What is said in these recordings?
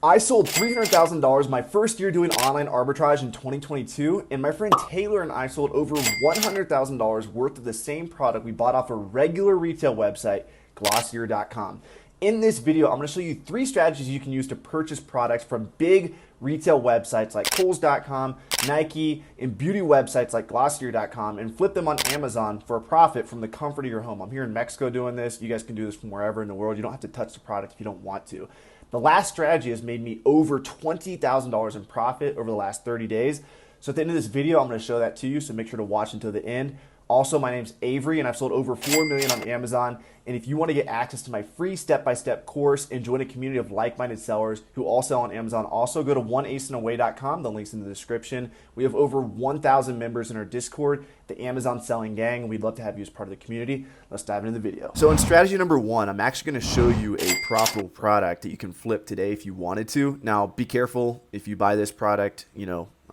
I sold $300,000 my first year doing online arbitrage in 2022, and my friend Taylor and I sold over $100,000 worth of the same product we bought off a regular retail website, Glossier.com. In this video, I'm going to show you 3 strategies you can use to purchase products from big retail websites like Kohl's.com, Nike, and beauty websites like Glossier.com and flip them on Amazon for a profit from the comfort of your home. I'm here in Mexico doing this. You guys can do this from wherever in the world. You don't have to touch the product if you don't want to. The last strategy has made me over $20,000 in profit over the last 30 days. So at the end of this video, I'm going to show that to you. So make sure to watch until the end. Also, my name's Avery, and I've sold over 4 million on Amazon. And if you want to get access to my free step-by-step course and join a community of like-minded sellers who all sell on Amazon, also go to oneaceandaway.com. The link's in the description. We have over 1,000 members in our Discord, the Amazon Selling Gang, and we'd love to have you as part of the community. Let's dive into the video. So in strategy number 1, I'm actually going to show you a profitable product that you can flip today if you wanted to. Now, be careful if you buy this product,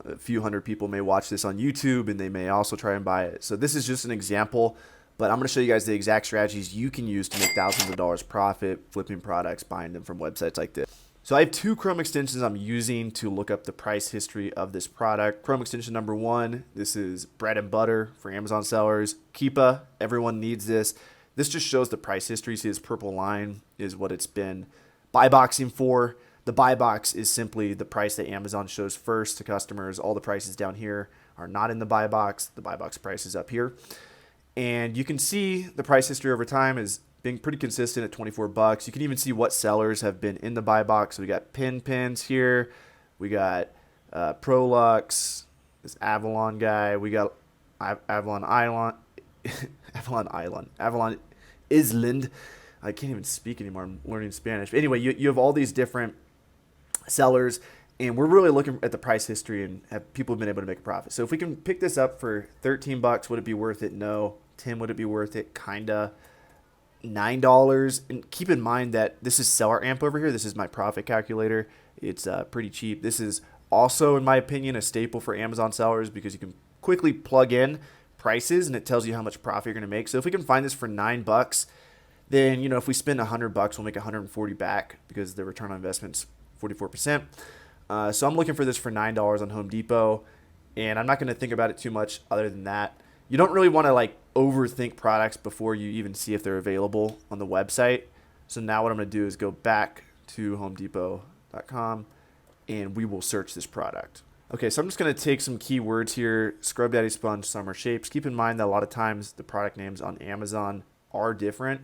a few hundred people may watch this on YouTube and they may also try and buy it. So this is just an example, but I'm going to show you guys the exact strategies you can use to make thousands of dollars profit flipping products, buying them from websites like this. So I have 2 Chrome extensions I'm using to look up the price history of this product. Chrome extension number 1, this is bread and butter for Amazon sellers. Keepa, everyone needs this. This just shows the price history. See, this purple line is what it's been buy boxing for. The buy box is simply the price that Amazon shows first to customers. All the prices down here are not in the buy box. The buy box price is up here. And you can see the price history over time is being pretty consistent at 24 bucks. You can even see what sellers have been in the buy box. So we got Pins here. We got Prolux, this Avalon guy. We got Avalon Island. Avalon Island. I can't even speak anymore. I'm learning Spanish. But anyway, you have all these different sellers, and we're really looking at the price history and have people been able to make a profit. So if we can pick this up for 13 bucks, would it be worth it? No. 10, would it be worth it? Kinda. $9. And keep in mind that this is Seller Amp over here. This is my profit calculator. It's pretty cheap. This is also, in my opinion, a staple for Amazon sellers because you can quickly plug in prices and it tells you how much profit you're going to make. So if we can find this for 9 bucks, then if we spend 100 bucks, we'll make 140 back because the return on investment's 44%. So I'm looking for this for $9 on Home Depot, and I'm not going to think about it too much other than that. You don't really want to overthink products before you even see if they're available on the website. So now what I'm going to do is go back to homedepot.com and we will search this product. Okay, so I'm just going to take some keywords here. Scrub Daddy Sponge Summer Shapes. Keep in mind that a lot of times the product names on Amazon are different.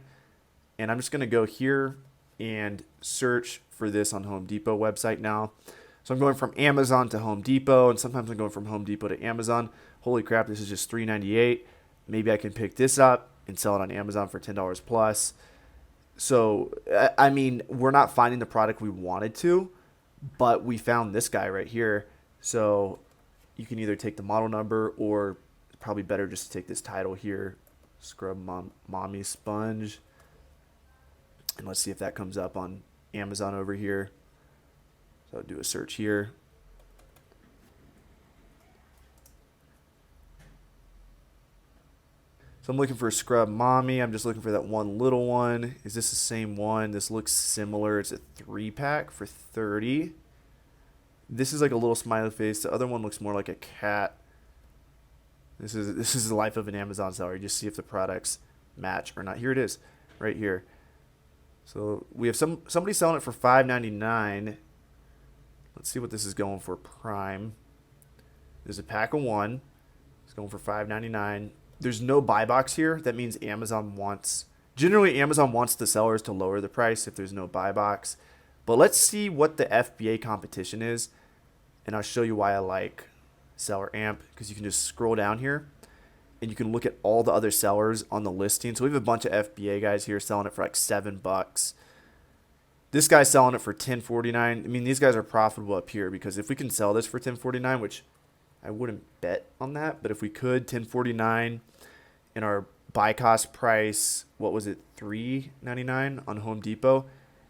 And I'm just going to go here and search for this on Home Depot website now. So I'm going from Amazon to Home Depot, and sometimes I'm going from Home Depot to Amazon. Holy crap, this is just $3.98. Maybe I can pick this up and sell it on Amazon for $10 plus. So, I mean, we're not finding the product we wanted to, but we found this guy right here. So you can either take the model number, or it's probably better just to take this title here, Scrub Mommy Sponge. And let's see if that comes up on Amazon over here. So I'll do a search here. So I'm looking for a Scrub Mommy. I'm just looking for that one little one. Is this the same one? This looks similar. It's a 3-pack for $30. This is like a little smiley face. The other one looks more like a cat. This is the life of an Amazon seller. You just see if the products match or not. Here it is, right here. So we have somebody selling it for $5.99. Let's see what this is going for prime. There's a pack of 1. It's going for $5.99. There's no buy box here. That means generally Amazon wants the sellers to lower the price if there's no buy box. But let's see what the FBA competition is, and I'll show you why I like Seller Amp, because you can just scroll down here and you can look at all the other sellers on the listing. So we have a bunch of FBA guys here selling it for like $7. This guy's selling it for $10.49. I mean, these guys are profitable up here because if we can sell this for $10.49, which I wouldn't bet on that, but if we could, $10.49, and our buy cost price, what was it, $3.99 on Home Depot.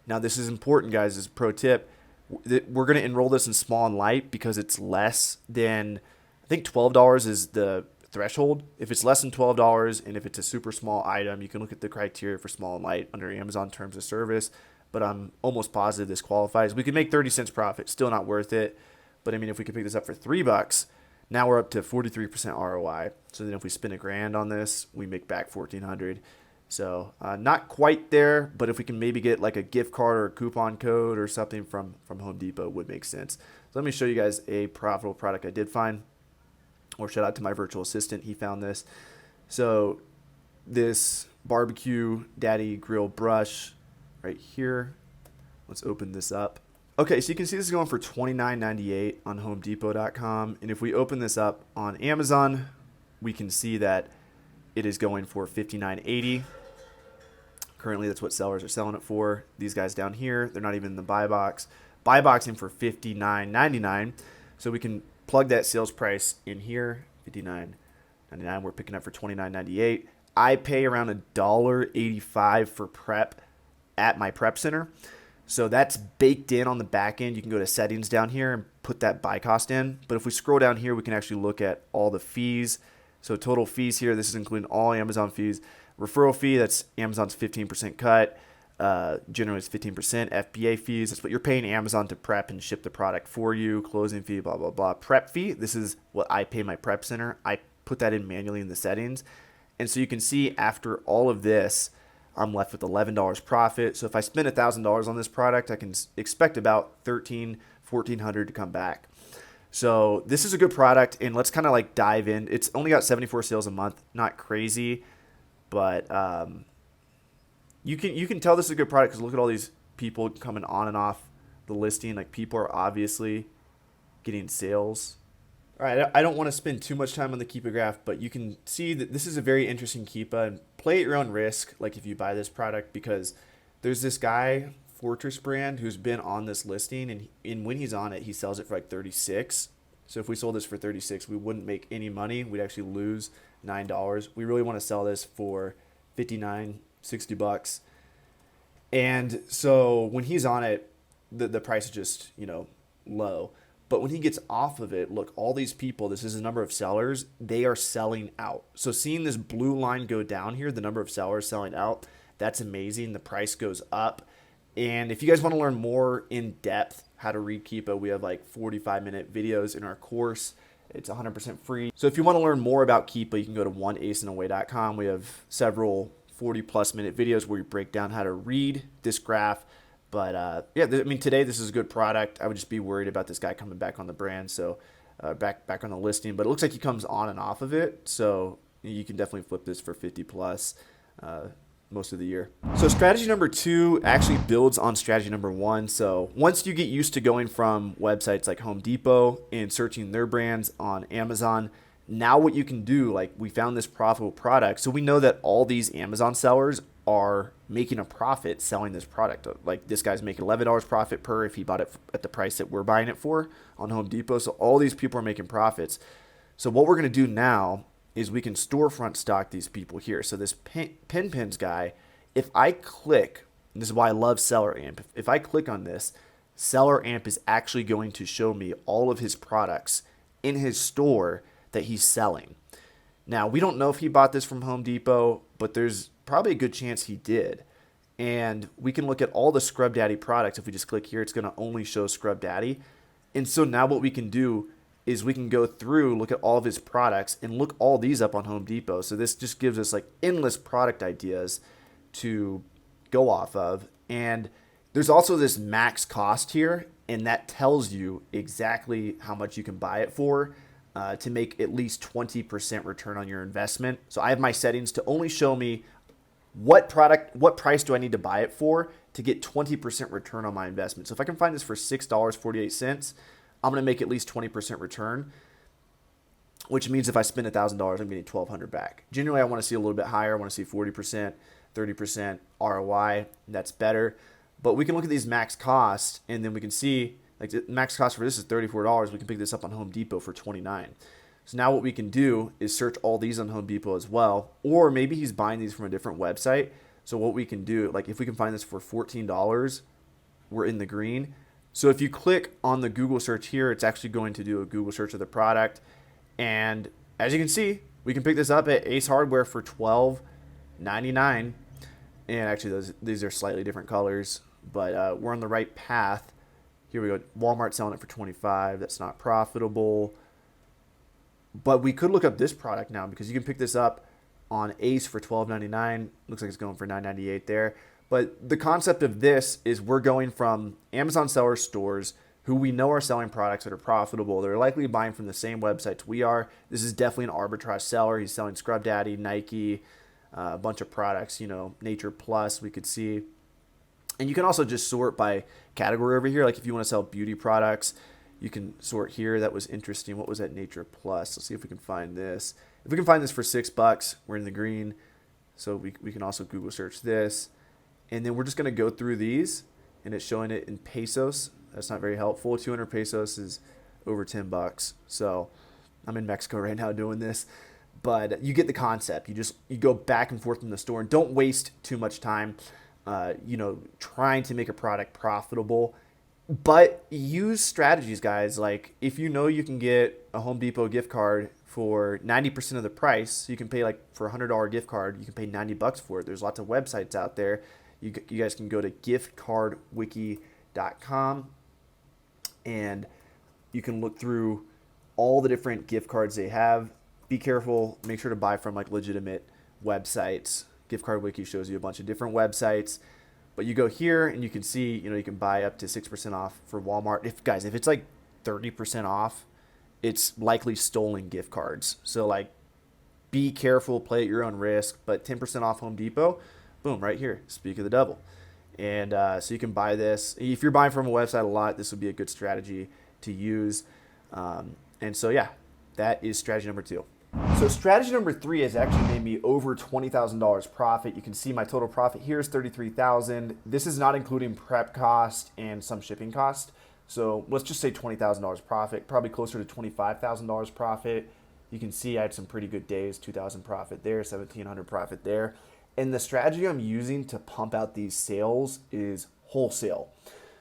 Now this is important, guys. This is a pro tip. We're going to enroll this in small and light because it's less than, I think $12 is the threshold. If it's less than $12 and if it's a super small item, you can look at the criteria for small and light under Amazon terms of service. but I'm almost positive this qualifies. We could make 30 cents profit, still not worth it. But I mean, if we could pick this up for $3, now we're up to 43% ROI. So then if we spend $1,000 on this, we make back 1,400. So not quite there, but if we can maybe get like a gift card or a coupon code or something from Home Depot, would make sense. So let me show you guys a profitable product I did find, or shout out to my virtual assistant. He found this. So this barbecue daddy grill brush right here. Let's open this up. Okay, so you can see this is going for $29.98 on HomeDepot.com. And if we open this up on Amazon, we can see that it is going for $59.80. Currently, that's what sellers are selling it for. These guys down here, they're not even in the buy box. Buy boxing for $59.99. So we can plug that sales price in here, $59.99. We're picking up for $29.98. I pay around $1.85 for prep at my prep center. So that's baked in on the back end. You can go to settings down here and put that buy cost in. But if we scroll down here, we can actually look at all the fees. So total fees here, this is including all Amazon fees. Referral fee, that's Amazon's 15% cut. Generally it's 15%. FBA fees, that's what you're paying Amazon to prep and ship the product for you. Closing fee, blah, blah, blah. Prep fee, this is what I pay my prep center. I put that in manually in the settings. And so you can see after all of this, I'm left with $11 profit. So if I spend $1,000 on this product, I can expect about $1,300, $1,400 to come back. So this is a good product, and let's kind of like dive in. It's only got 74 sales a month, not crazy, but you can tell this is a good product because look at all these people coming on and off the listing. Like, people are obviously getting sales. All right, I don't want to spend too much time on the Keepa graph, but you can see that this is a very interesting Keepa, and play at your own risk, like if you buy this product, because there's this guy, Fortress brand, who's been on this listing, and when he's on it, he sells it for like 36. So if we sold this for 36, we wouldn't make any money. We'd actually lose $9. We really want to sell this for 59, 60 bucks. And so when he's on it, the price is just, low. But when he gets off of it, look, all these people, this is the number of sellers, they are selling out. So seeing this blue line go down here, the number of sellers selling out, that's amazing. The price goes up. And if you guys want to learn more in depth how to read Keepa, we have like 45-minute videos in our course. It's 100% free. So if you want to learn more about Keepa, you can go to oneaceandaway.com. We have several 40-plus minute videos where we break down how to read this graph. But yeah, I mean, today this is a good product. I would just be worried about this guy coming back on the brand, so back on the listing. But it looks like he comes on and off of it, so you can definitely flip this for 50 plus most of the year. So strategy number 2 actually builds on strategy number 1. So once you get used to going from websites like Home Depot and searching their brands on Amazon, now what you can do, like we found this profitable product, so we know that all these Amazon sellers are making a profit selling this product. Like this guy's making $11 profit per if he bought it at the price that we're buying it for on Home Depot. So all these people are making profits. So what we're going to do now is we can storefront stock these people here. So this Pins guy, if I click, and this is why I love Seller Amp, if I click on this, Seller Amp is actually going to show me all of his products in his store that he's selling. Now, we don't know if he bought this from Home Depot, but there's probably a good chance he did. And we can look at all the Scrub Daddy products. If we just click here, it's going to only show Scrub Daddy. And so now what we can do is we can go through, look at all of his products, and look all these up on Home Depot. So this just gives us like endless product ideas to go off of. And there's also this max cost here, and that tells you exactly how much you can buy it for. To make at least 20% return on your investment. So I have my settings to only show me what price do I need to buy it for to get 20% return on my investment. So if I can find this for $6.48, I'm going to make at least 20% return, which means if I spend $1,000, I'm getting $1,200 back. Generally, I want to see a little bit higher. I want to see 40%, 30% ROI. That's better. But we can look at these max costs, and then we can see like the max cost for this is $34. We can pick this up on Home Depot for $29. So now what we can do is search all these on Home Depot as well, or maybe he's buying these from a different website. So what we can do, like if we can find this for $14, we're in the green. So if you click on the Google search here, it's actually going to do a Google search of the product. And as you can see, we can pick this up at Ace Hardware for $12.99. And actually these are slightly different colors, but we're on the right path. Here we go. Walmart selling it for 25. That's not profitable. But we could look up this product now because you can pick this up on Ace for $12.99. Looks like it's going for $9.98 there. But the concept of this is we're going from Amazon seller stores who we know are selling products that are profitable. They're likely buying from the same websites we are. This is definitely an arbitrage seller. He's selling Scrub Daddy, Nike, a bunch of products, Nature Plus we could see. And you can also just sort by category over here. Like if you want to sell beauty products, you can sort here. That was interesting. What was that Nature Plus? Let's see if we can find this. If we can find this for $6, we're in the green. So we can also Google search this. And then we're just going to go through these, and it's showing it in pesos. That's not very helpful. 200 pesos is over $10. So I'm in Mexico right now doing this. But you get the concept. You go back and forth in the store, and don't waste too much time trying to make a product profitable. But use strategies, guys. Like if you can get a Home Depot gift card for 90% of the price, you can pay for a $100 gift card, you can pay $90 for it. There's lots of websites out there. You guys can go to giftcardwiki.com and you can look through all the different gift cards they have. Be careful. Make sure to buy from legitimate websites. Gift Card Wiki shows you a bunch of different websites. But you go here and you can see, you can buy up to 6% off for Walmart. If it's 30% off, it's likely stolen gift cards. So be careful, play at your own risk. But 10% off Home Depot, boom, right here. Speak of the devil. And so you can buy this. If you're buying from a website a lot, this would be a good strategy to use. And so, yeah, that is strategy number 2. So strategy number 3 has actually made me over $20,000 profit. You can see my total profit here is $33,000. This is not including prep cost and some shipping cost. So let's just say $20,000 profit, probably closer to $25,000 profit. You can see I had some pretty good days, 2,000 profit there, 1,700 profit there. And the strategy I'm using to pump out these sales is wholesale.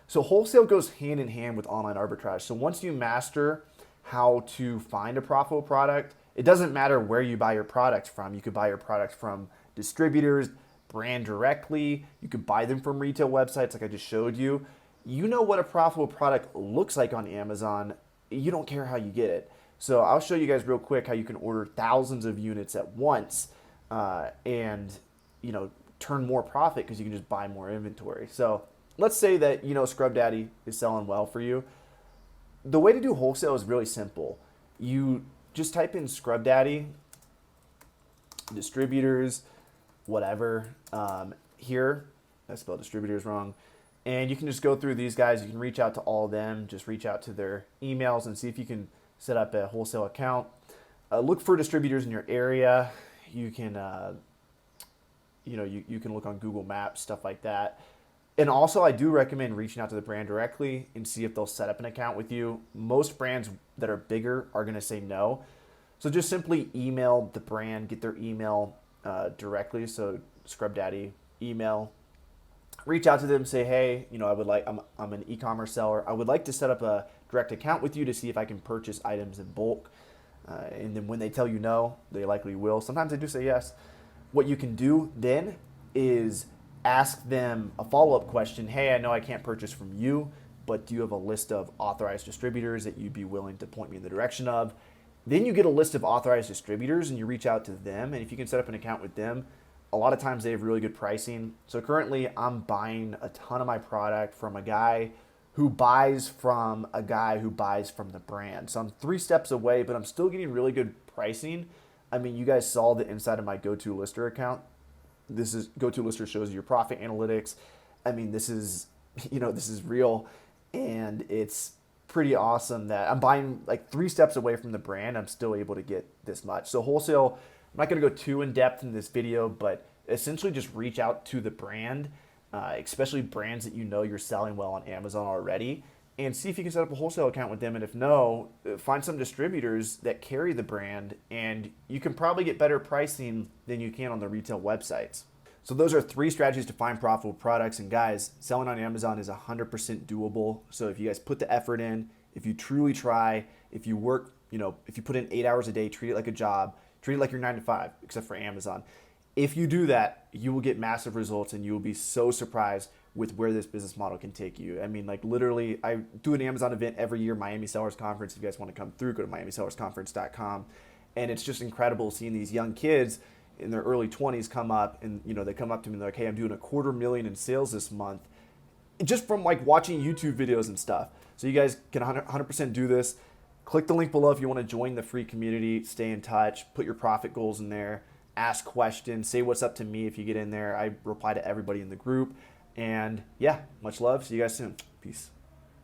So wholesale goes hand in hand with online arbitrage. So once you master how to find a profitable product, it doesn't matter where you buy your product from. You could buy your product from distributors, brand directly. You could buy them from retail websites like I just showed you. You know what a profitable product looks like on Amazon. You don't care how you get it. So I'll show you guys real quick how you can order thousands of units at once and turn more profit because you can just buy more inventory. So let's say that Scrub Daddy is selling well for you. The way to do wholesale is really simple. You just type in Scrub Daddy, distributors, whatever. Here, I spelled distributors wrong. And you can just go through these guys. You can reach out to all of them. Just reach out to their emails and see if you can set up a wholesale account. Look for distributors in your area. You can, you can look on Google Maps, stuff like that. And also, I do recommend reaching out to the brand directly and see if they'll set up an account with you. Most brands that are bigger are going to say no. So just simply email the brand, get their email directly. So Scrub Daddy email. Reach out to them, say, hey, I'm an e-commerce seller. I would like to set up a direct account with you to see if I can purchase items in bulk. And then when they tell you no, they likely will. Sometimes they do say yes. What you can do then is ask them a follow-up question. Hey, I know I can't purchase from you, but do you have a list of authorized distributors that you'd be willing to point me in the direction of? Then you get a list of authorized distributors and you reach out to them. And if you can set up an account with them, a lot of times they have really good pricing. So currently I'm buying a ton of my product from a guy who buys from a guy who buys from the brand. So I'm 3 steps away, but I'm still getting really good pricing. I mean, you guys saw the inside of my GoToLister account. This is GoToLister shows you your profit analytics. I mean, this is real, and it's pretty awesome that I'm buying 3 steps away from the brand. I'm still able to get this much. So wholesale, I'm not going to go too in depth in this video, but essentially just reach out to the brand, especially brands that you're selling well on Amazon already, and see if you can set up a wholesale account with them. And if no, find some distributors that carry the brand, and you can probably get better pricing than you can on the retail websites. So those are 3 strategies to find profitable products. And guys, selling on Amazon is 100% doable. So if you guys put the effort in, if you truly try, if you work, if you put in 8 hours a day, treat it like a job, treat it like your 9 to 5, except for Amazon. If you do that, you will get massive results, and you will be so surprised with where this business model can take you. I mean, like literally, I do an Amazon event every year, Miami Sellers Conference. If you guys want to come through, go to miamisellersconference.com. And it's just incredible seeing these young kids in their early 20s come up, and they come up to me and they're like, hey, I'm doing $250,000 in sales this month, just from like watching YouTube videos and stuff. So you guys can 100% do this. Click the link below if you want to join the free community, stay in touch, put your profit goals in there, ask questions, say what's up to me if you get in there. I reply to everybody in the group. And yeah, much love. See you guys soon. Peace.